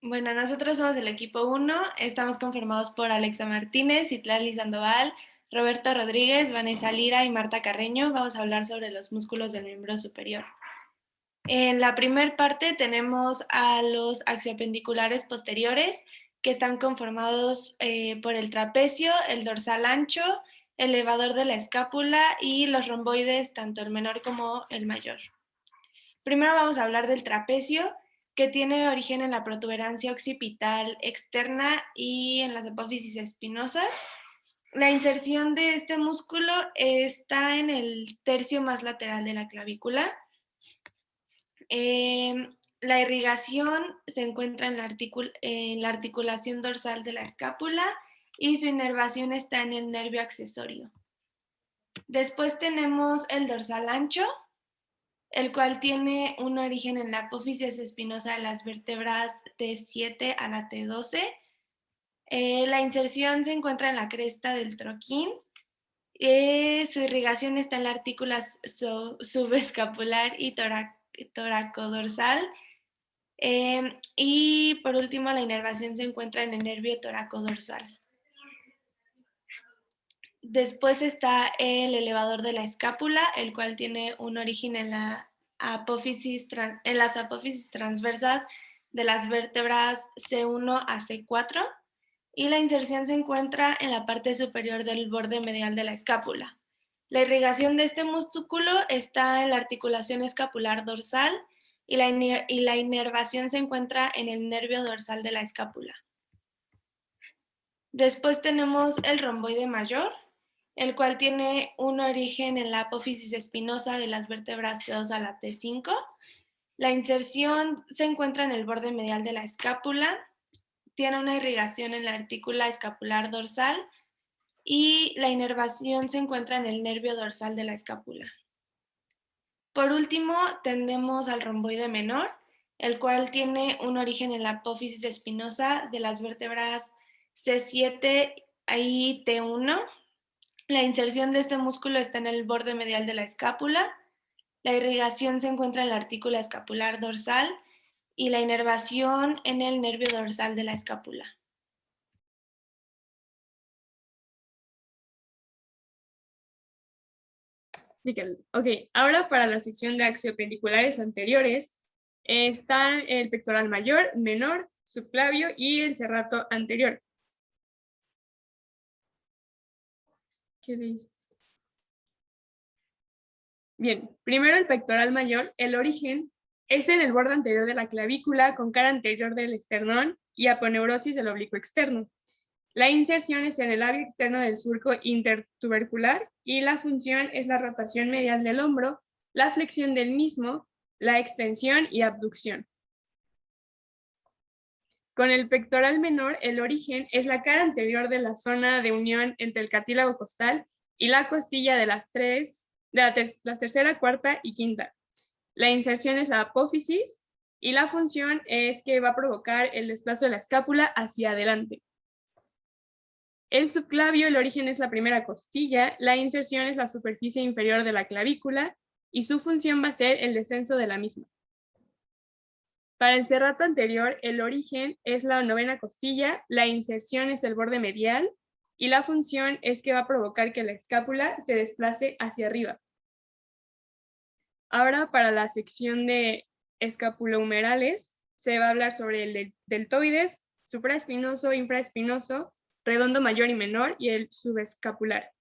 Bueno, nosotros somos el equipo 1, estamos conformados por Alexa Martínez, Citlali Sandoval, Roberto Rodríguez, Vanessa Lira y Marta Carreño. Vamos a hablar sobre los músculos del miembro superior. En la primera parte tenemos a los axiopendiculares posteriores, que están conformados por el trapecio, el dorsal ancho, el elevador de la escápula y los romboides, tanto el menor como el mayor. Primero vamos a hablar del trapecio, que tiene origen en la protuberancia occipital externa y en las apófisis espinosas. La inserción de este músculo está en el tercio más lateral de la clavícula. La irrigación se encuentra en la articulación dorsal de la escápula y su inervación está en el nervio accesorio. Después tenemos el dorsal ancho, el cual tiene un origen en la apófisis espinosa de las vértebras T7 a la T12. La inserción se encuentra en la cresta del troquín. Su irrigación está en la artícula subescapular y toracodorsal. Y por último, la inervación se encuentra en el nervio toracodorsal. Después está el elevador de la escápula, el cual tiene un origen en las apófisis transversas de las vértebras C1 a C4, y la inserción se encuentra en la parte superior del borde medial de la escápula. La irrigación de este músculo está en la articulación escapular dorsal y la inervación se encuentra en el nervio dorsal de la escápula. Después tenemos el romboide mayor, el cual tiene un origen en la apófisis espinosa de las vértebras T2 a la T5. La inserción se encuentra en el borde medial de la escápula, tiene una irrigación en la artícula escapular dorsal y la inervación se encuentra en el nervio dorsal de la escápula. Por último, tenemos al romboide menor, el cual tiene un origen en la apófisis espinosa de las vértebras C7 y T1. La inserción de este músculo está en el borde medial de la escápula. La irrigación se encuentra en la artícula escapular dorsal y la inervación en el nervio dorsal de la escápula. Ok, ahora para la sección de axiopendiculares anteriores están el pectoral mayor, menor, subclavio y el serrato anterior. ¿Qué dices? Bien, primero el pectoral mayor, el origen es en el borde anterior de la clavícula con cara anterior del esternón y aponeurosis del oblicuo externo. La inserción es en el labio externo del surco intertubercular y la función es la rotación medial del hombro, la flexión del mismo, la extensión y abducción. Con el pectoral menor, el origen es la cara anterior de la zona de unión entre el cartílago costal y la costilla de las la tercera, cuarta y quinta. La inserción es la apófisis y la función es que va a provocar el desplazo de la escápula hacia adelante. El subclavio, el origen es la primera costilla, la inserción es la superficie inferior de la clavícula y su función va a ser el descenso de la misma. Para el serrato anterior, el origen es la novena costilla, la inserción es el borde medial y la función es que va a provocar que la escápula se desplace hacia arriba. Ahora, para la sección de escapulohumerales, se va a hablar sobre el deltoides, supraespinoso, infraespinoso, redondo mayor y menor y el subescapular.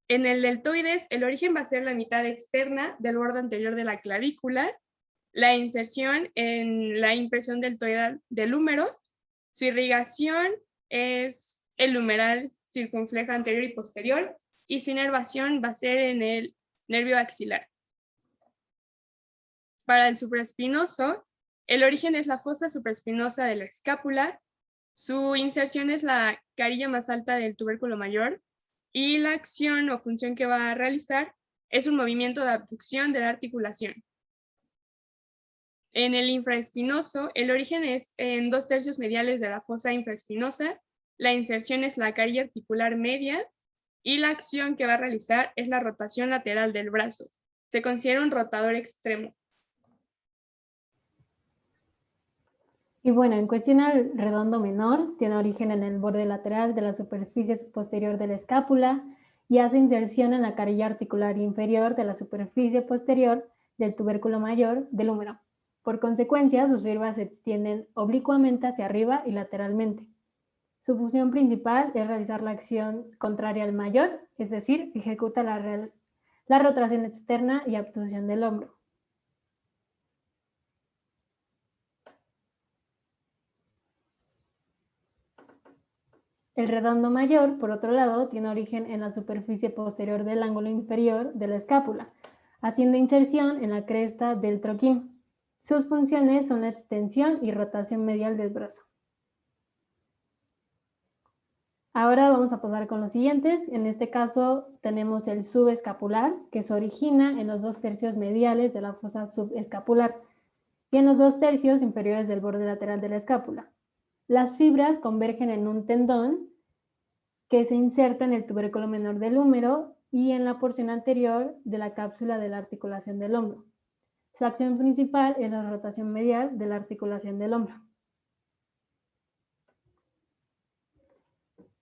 En el deltoides, el origen va a ser la mitad externa del borde anterior de la clavícula, la inserción en la impresión deltoidal del húmero, su irrigación es el humeral circunfleja anterior y posterior, y su inervación va a ser en el nervio axilar. Para el supraespinoso, el origen es la fosa supraespinosa de la escápula, su inserción es la carilla más alta del tubérculo mayor, y la acción o función que va a realizar es un movimiento de abducción de la articulación. En el infraespinoso, el origen es en 2/3 mediales de la fosa infraespinosa, la inserción es la carilla articular media y la acción que va a realizar es la rotación lateral del brazo. Se considera un rotador extremo. Y bueno, en cuestión al redondo menor, tiene origen en el borde lateral de la superficie posterior de la escápula y hace inserción en la carilla articular inferior de la superficie posterior del tubérculo mayor del húmero. Por consecuencia, sus fibras se extienden oblicuamente hacia arriba y lateralmente. Su función principal es realizar la acción contraria al mayor, es decir, ejecuta la rotación externa y abducción del hombro. El redondo mayor, por otro lado, tiene origen en la superficie posterior del ángulo inferior de la escápula, haciendo inserción en la cresta del troquín. Sus funciones son la extensión y rotación medial del brazo. Ahora vamos a pasar con los siguientes. En este caso tenemos el subescapular, que se origina en los 2/3 mediales de la fosa subescapular y en los 2/3 inferiores del borde lateral de la escápula. Las fibras convergen en un tendón que se inserta en el tubérculo menor del húmero y en la porción anterior de la cápsula de la articulación del hombro. Su acción principal es la rotación medial de la articulación del hombro.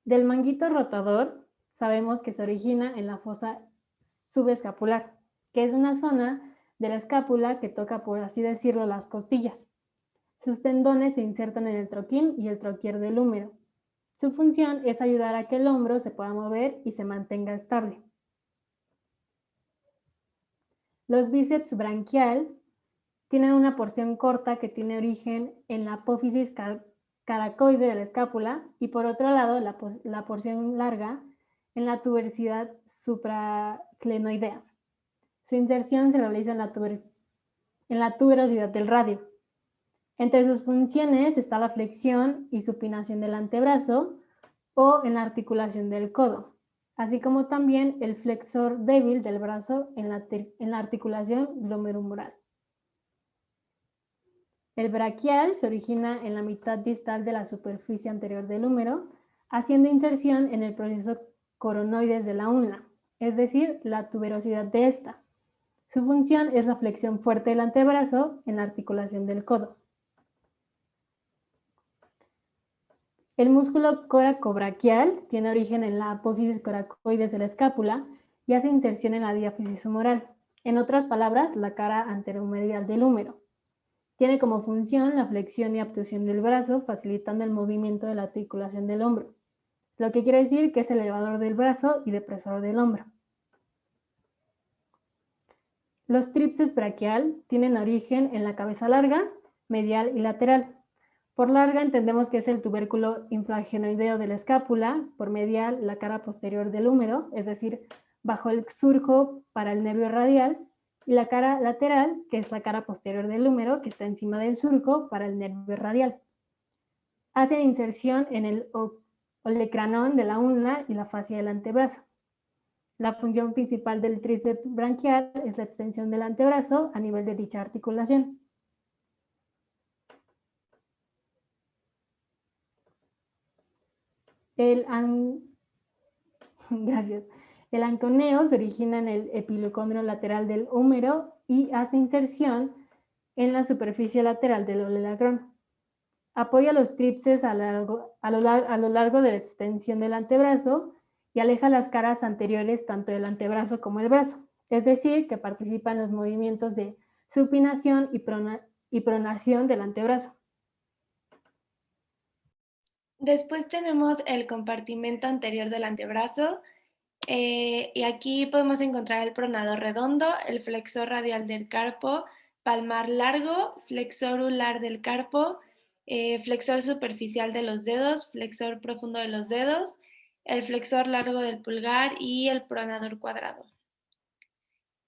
Del manguito rotador sabemos que se origina en la fosa subescapular, que es una zona de la escápula que toca, por así decirlo, las costillas. Sus tendones se insertan en el troquín y el troquier del húmero. Su función es ayudar a que el hombro se pueda mover y se mantenga estable. Los bíceps branquial tienen una porción corta que tiene origen en la apófisis caracoide de la escápula y por otro lado la porción larga en la tuberosidad supraclenoidea. Su inserción se realiza en la tuberosidad del radio. Entre sus funciones está la flexión y supinación del antebrazo o en la articulación del codo, así como también el flexor débil del brazo en la articulación glomerular. El braquial se origina en la mitad distal de la superficie anterior del húmero, haciendo inserción en el proceso coronoides de la ulna, es decir, la tuberosidad de esta. Su función es la flexión fuerte del antebrazo en la articulación del codo. El músculo coracobraquial tiene origen en la apófisis coracoides de la escápula y hace inserción en la diáfisis humeral, en otras palabras, la cara anteromedial del húmero. Tiene como función la flexión y abducción del brazo, facilitando el movimiento de la articulación del hombro, lo que quiere decir que es elevador del brazo y depresor del hombro. Los tríceps braquial tienen origen en la cabeza larga, medial y lateral. Por larga entendemos que es el tubérculo infragenoideo de la escápula, por medial la cara posterior del húmero, es decir, bajo el surco para el nervio radial, y la cara lateral, que es la cara posterior del húmero, que está encima del surco para el nervio radial. Hacen inserción en el olecranón de la ulna y la fascia del antebrazo. La función principal del tríceps branquial es la extensión del antebrazo a nivel de dicha articulación. Gracias. El anconeo se origina en el epilocondrio lateral del húmero y hace inserción en la superficie lateral del olecranon. Apoya los tríceps a lo largo de la extensión del antebrazo y aleja las caras anteriores tanto del antebrazo como el brazo. Es decir, que participa en los movimientos de supinación y pronación del antebrazo. Después tenemos el compartimento anterior del antebrazo y aquí podemos encontrar el pronador redondo, el flexor radial del carpo, palmar largo, flexor ular del carpo, flexor superficial de los dedos, flexor profundo de los dedos, el flexor largo del pulgar y el pronador cuadrado.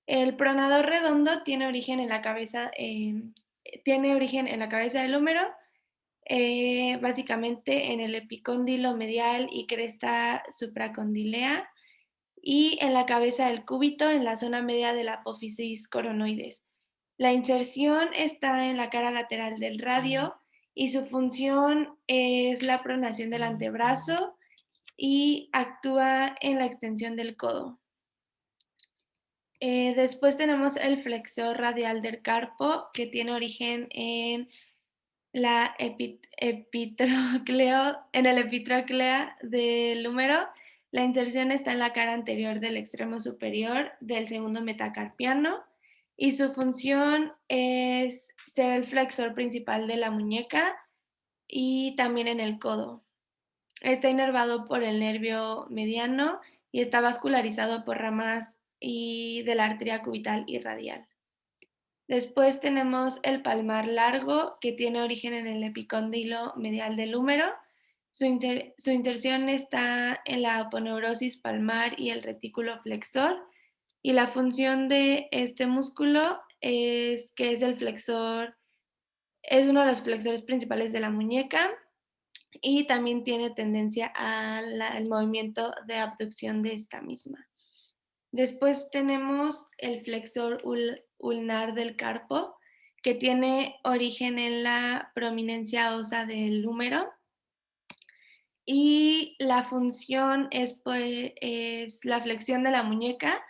El pronador redondo tiene origen en la cabeza, del húmero, básicamente en el epicóndilo medial y cresta supracondilea, y en la cabeza del cúbito, en la zona media de la apófisis coronoides. La inserción está en la cara lateral del radio y su función es la pronación del antebrazo y actúa en la extensión del codo. Después tenemos el flexor radial del carpo, que tiene origen en en el epitrócleo del húmero. La inserción está en la cara anterior del extremo superior del segundo metacarpiano y su función es ser el flexor principal de la muñeca y también en el codo. Está inervado por el nervio mediano y está vascularizado por ramas y de la arteria cubital y radial. Después tenemos el palmar largo, que tiene origen en el epicóndilo medial del húmero. Su inserción está en la aponeurosis palmar y el retículo flexor. Y la función de este músculo es que es el flexor, es uno de los flexores principales de la muñeca y también tiene tendencia al movimiento de abducción de esta misma. Después tenemos el flexor ulnar del carpo, que tiene origen en la prominencia ósea del húmero. Y la función es la flexión de la muñeca,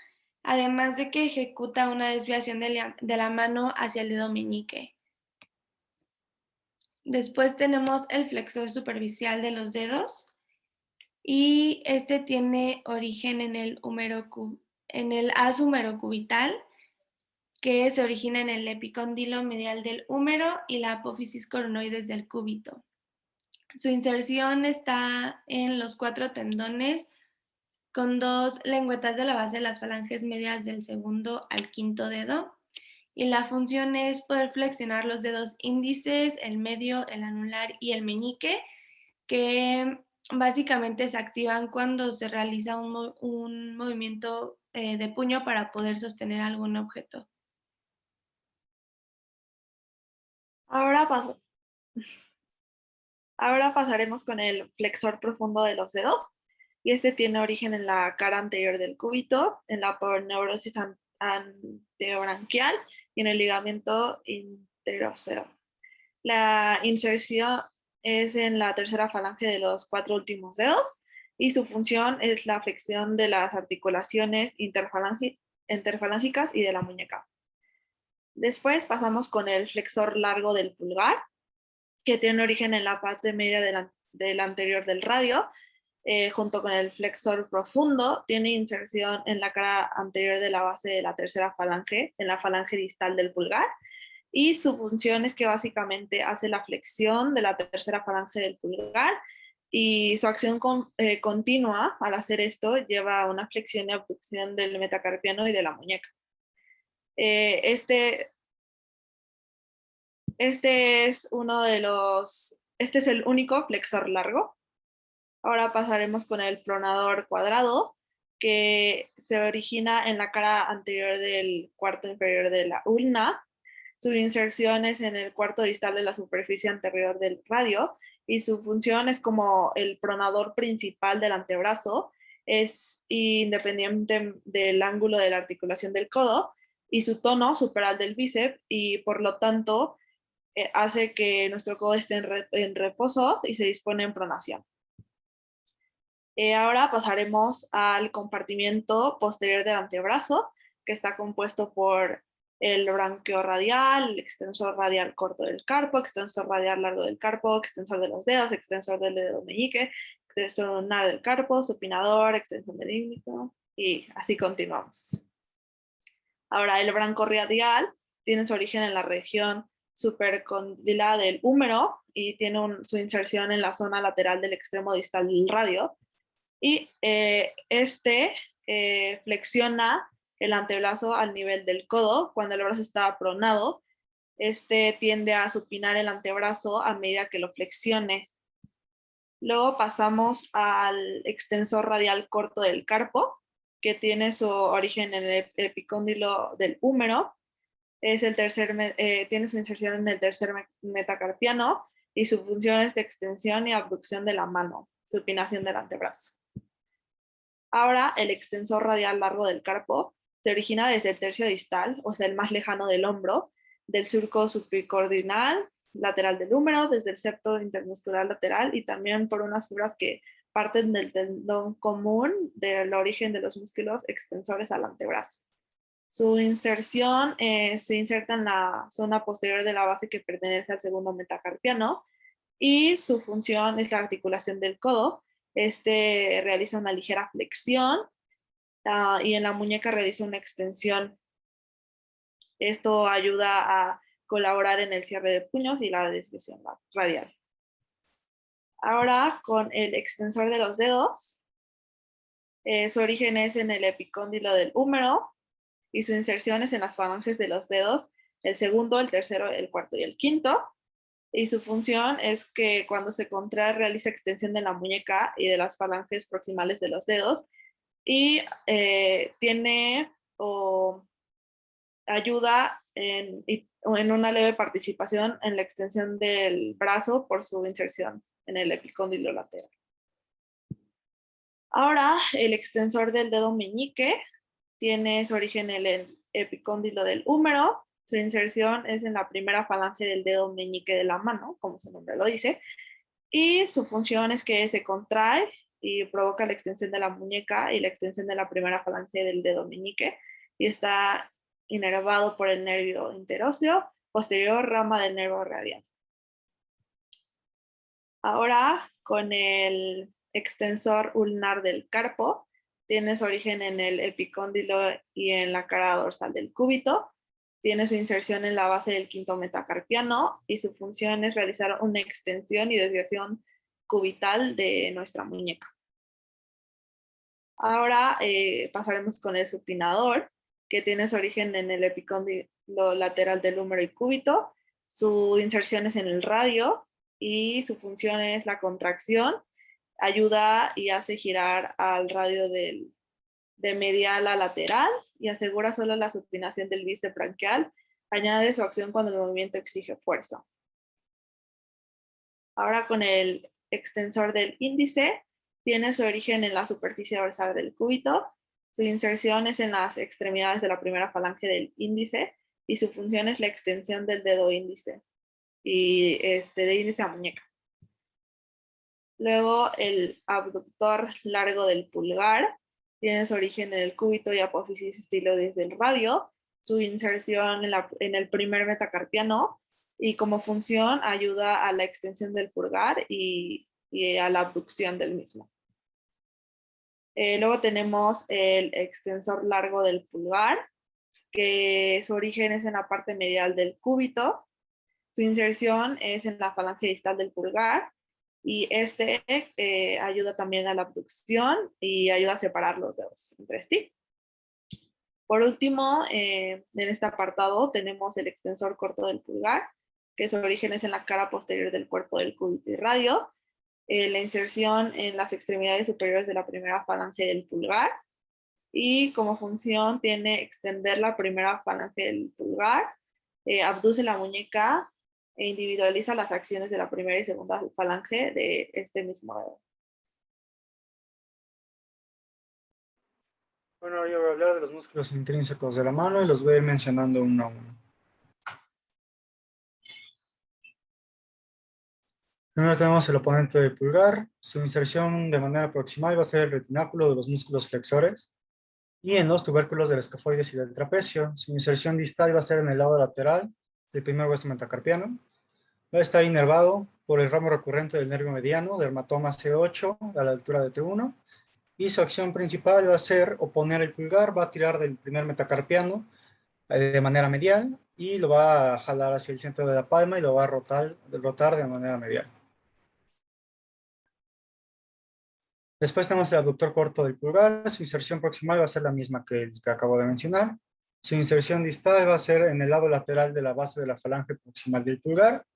además de que ejecuta una desviación de la mano hacia el dedo meñique. Después tenemos el flexor superficial de los dedos y este tiene origen en el haz humerocubital, que se origina en el epicóndilo medial del húmero y la apófisis coronoides del cúbito. Su inserción está en los 4 tendones con 2 lengüetas de la base de las falanges medias del segundo al quinto dedo. Y la función es poder flexionar los dedos índices, el medio, el anular y el meñique, que básicamente se activan cuando se realiza un movimiento de puño para poder sostener algún objeto. Ahora pasaremos con el flexor profundo de los dedos, y este tiene origen en la cara anterior del cúbito, en la aponeurosis anterobranquial y en el ligamento interóseo. La inserción es en la tercera falange de los 4 últimos dedos y su función es la flexión de las articulaciones interfalángicas y de la muñeca. Después pasamos con el flexor largo del pulgar, que tiene origen en la parte media del anterior del radio, junto con el flexor profundo, tiene inserción en la cara anterior de la base de la tercera falange, en la falange distal del pulgar, y su función es que básicamente hace la flexión de la tercera falange del pulgar, y su acción continua al hacer esto lleva a una flexión y abducción del metacarpiano y de la muñeca. Este es el único flexor largo. Ahora pasaremos con el pronador cuadrado, que se origina en la cara anterior del cuarto inferior de la ulna. Su inserción es en el cuarto distal de la superficie anterior del radio y su función es como el pronador principal del antebrazo. Es independiente del ángulo de la articulación del codo y su tono supera al del bíceps, y por lo tanto hace que nuestro codo esté en reposo y se dispone en pronación. Ahora pasaremos al compartimiento posterior del antebrazo, que está compuesto por el branquio radial, el extensor radial corto del carpo, extensor radial largo del carpo, extensor de los dedos, extensor del dedo meñique, extensor ulnar del carpo, supinador, extensor del índice, y así continuamos. Ahora, el branco radial tiene su origen en la región supercondila del húmero y tiene su inserción en la zona lateral del extremo distal del radio. Y flexiona el antebrazo al nivel del codo. Cuando el brazo está pronado, tiende a supinar el antebrazo a medida que lo flexione. Luego pasamos al extensor radial corto del carpo, que tiene su origen en el epicóndilo del húmero. Tiene su inserción en el tercer metacarpiano y su función es de extensión y abducción de la mano, supinación del antebrazo. Ahora, el extensor radial largo del carpo se origina desde el tercio distal, o sea, el más lejano del hombro, del surco subicordinal lateral del húmero, desde el septo intermuscular lateral y también por unas fibras que parten del tendón común del origen de los músculos extensores al antebrazo. Su inserción se inserta en la zona posterior de la base que pertenece al segundo metacarpiano y su función es la articulación del codo. Este realiza una ligera flexión y en la muñeca realiza una extensión. Esto ayuda a colaborar en el cierre de puños y la desviación radial. Ahora con el extensor de los dedos, su origen es en el epicóndilo del húmero y su inserción es en las falanges de los dedos, el segundo, el tercero, el cuarto y el quinto. Y su función es que cuando se contrae realiza extensión de la muñeca y de las falanges proximales de los dedos y tiene o ayuda en una leve participación en la extensión del brazo por su inserción en el epicóndilo lateral. Ahora, el extensor del dedo meñique tiene su origen en el epicóndilo del húmero. Su inserción es en la primera falange del dedo meñique de la mano, como su nombre lo dice. Y su función es que se contrae y provoca la extensión de la muñeca y la extensión de la primera falange del dedo meñique. Y está inervado por el nervio interóseo, posterior rama del nervio radial. Ahora, con el extensor ulnar del carpo, tiene su origen en el epicóndilo y en la cara dorsal del cúbito. Tiene su inserción en la base del quinto metacarpiano y su función es realizar una extensión y desviación cubital de nuestra muñeca. Ahora pasaremos con el supinador, que tiene su origen en el epicóndilo lateral del húmero y cúbito. Su inserción es en el radio y su función es la contracción. Ayuda y hace girar al radio de medial a lateral y asegura solo la supinación del bíceps branquial. Añade su acción cuando el movimiento exige fuerza. Ahora con el extensor del índice, tiene su origen en la superficie dorsal del cúbito. Su inserción es en las extremidades de la primera falange del índice y su función es la extensión del dedo índice y de índice a muñeca. Luego el abductor largo del pulgar tiene su origen en el cúbito y apófisis estiloides del radio. Su inserción en el primer metacarpiano y como función ayuda a la extensión del pulgar y a la abducción del mismo. Luego tenemos el extensor largo del pulgar, que su origen es en la parte medial del cúbito. Su inserción es en la falange distal del pulgar y ayuda también a la abducción y ayuda a separar los dedos entre sí. Por último, en este apartado tenemos el extensor corto del pulgar, que su origen es en la cara posterior del cuerpo del cúbito y radio. La inserción en las extremidades superiores de la primera falange del pulgar y como función tiene extender la primera falange del pulgar, abduce la muñeca e individualiza las acciones de la primera y segunda falange de este mismo dedo. Bueno, ahora yo voy a hablar de los músculos intrínsecos de la mano y los voy a ir mencionando uno a uno. Primero tenemos el oponente del pulgar. Su inserción de manera proximal va a ser el retináculo de los músculos flexores y en los tubérculos del escafoides y del trapecio. Su inserción distal va a ser en el lado lateral del primer hueso metacarpiano. Va a estar inervado por el ramo recurrente del nervio mediano, dermatoma C8 a la altura de T1. Y su acción principal va a ser oponer el pulgar, va a tirar del primer metacarpiano de manera medial y lo va a jalar hacia el centro de la palma y lo va a rotar de manera medial. Después tenemos el abductor corto del pulgar. Su inserción proximal va a ser la misma que el que acabo de mencionar. Su inserción distal va a ser en el lado lateral de la base de la falange proximal del pulgar.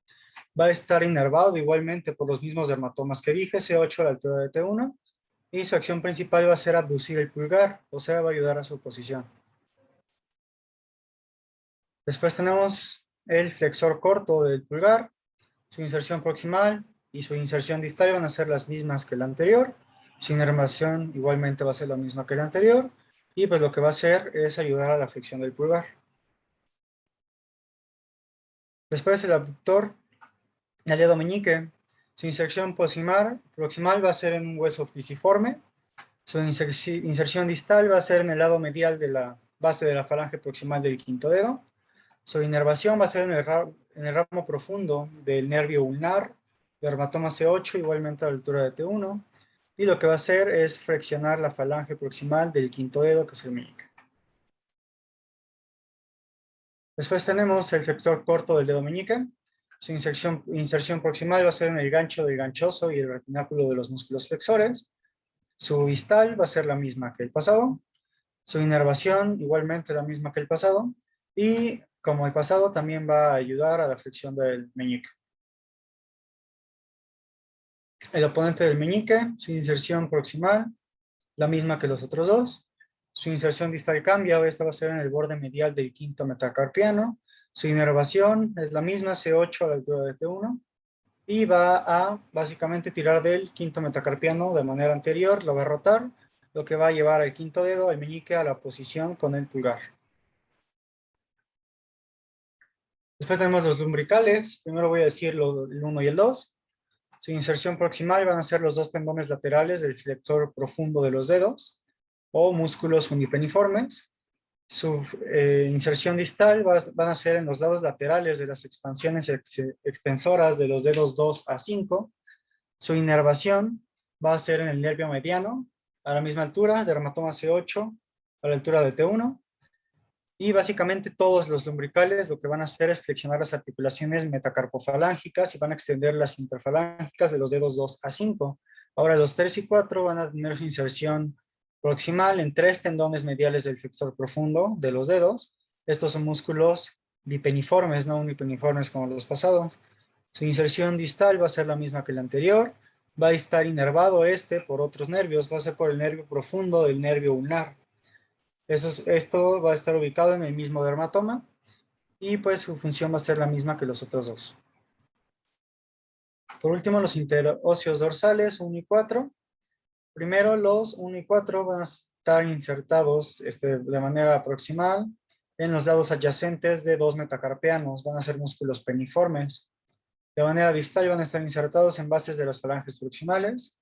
Va a estar inervado igualmente por los mismos dermatomas que dije, C8 a la altura de T1. Y su acción principal va a ser abducir el pulgar, o sea, va a ayudar a su posición. Después tenemos el flexor corto del pulgar. Su inserción proximal y su inserción distal van a ser las mismas que la anterior. Su inervación igualmente va a ser la misma que la anterior. Y pues lo que va a hacer es ayudar a la flexión del pulgar. Después el abductor del dedo meñique. Su inserción proximal va a ser en un hueso fisiforme. Su inserción distal va a ser en el lado medial de base de la falange proximal del quinto dedo. Su inervación va a ser en el ramo profundo del nervio ulnar, dermatoma C8, igualmente a la altura de T1. Y lo que va a hacer es flexionar la falange proximal del quinto dedo, que es el meñique. Después tenemos el flexor corto del dedo meñique. Su inserción proximal va a ser en el gancho del ganchoso y el retináculo de los músculos flexores. Su distal va a ser la misma que el pasado. Su inervación igualmente la misma que el pasado. Y como el pasado también va a ayudar a la flexión del meñique. El oponente del meñique, su inserción proximal, la misma que los otros dos. Su inserción distal cambia, esta va a ser en el borde medial del quinto metacarpiano. Su inervación es la misma, C8 a la altura de T1. Y va a básicamente tirar del quinto metacarpiano de manera anterior, lo va a rotar, lo que va a llevar al quinto dedo, al meñique, a la posición con el pulgar. Después tenemos los lumbricales. Primero voy a decir el 1 y el 2. Su inserción proximal van a ser los dos tendones laterales del flexor profundo de los dedos o músculos unipeniformes. Su inserción distal van a ser en los lados laterales de las expansiones extensoras de los dedos 2 a 5. Su inervación va a ser en el nervio mediano, a la misma altura, dermatoma C8, a la altura de T1. Y básicamente todos los lumbricales lo que van a hacer es flexionar las articulaciones metacarpofalángicas y van a extender las interfalángicas de los dedos 2 a 5. Ahora los 3 y 4 van a tener su inserción proximal en 3 tendones mediales del flexor profundo de los dedos. Estos son músculos bipeniformes, no unipeniformes como los pasados. Su inserción distal va a ser la misma que la anterior. Va a estar inervado por otros nervios, va a ser por el nervio profundo del nervio ulnar. Esto va a estar ubicado en el mismo dermatoma y pues su función va a ser la misma que los otros dos. Por último, los interóseos dorsales 1 y 4. Primero, los 1 y 4 van a estar insertados de manera proximal en los lados adyacentes de 2 metacarpianos. Van a ser músculos peniformes. De manera distal van a estar insertados en bases de las falanges proximales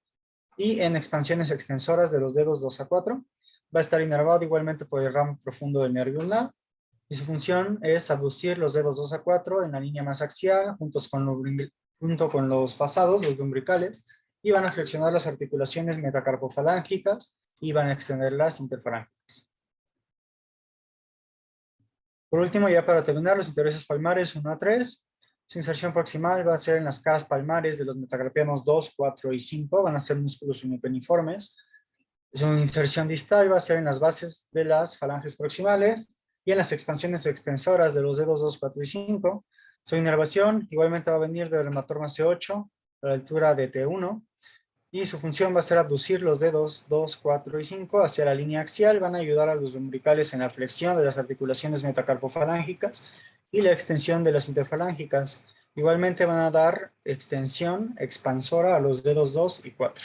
y en expansiones extensoras de los dedos 2 a 4. Va a estar inervado igualmente por el ramo profundo del nervio ulnar y su función es abducir los dedos 2 a 4 en la línea más axial junto con los pasados, los lumbricales, y van a flexionar las articulaciones metacarpofalángicas y van a extender las interfalángicas. Por último, ya para terminar, los intereses palmares 1 a 3. Su inserción proximal va a ser en las caras palmares de los metacarpianos 2, 4 y 5. Van a ser músculos unipeniformes. Su inserción distal va a ser en las bases de las falanges proximales y en las expansiones extensoras de los dedos 2, 4 y 5. Su inervación igualmente va a venir del dermatoma C8 a la altura de T1 y su función va a ser abducir los dedos 2, 4 y 5 hacia la línea axial. Van a ayudar a los lumbricales en la flexión de las articulaciones metacarpofalángicas y la extensión de las interfalángicas. Igualmente van a dar extensión expansora a los dedos 2 y 4.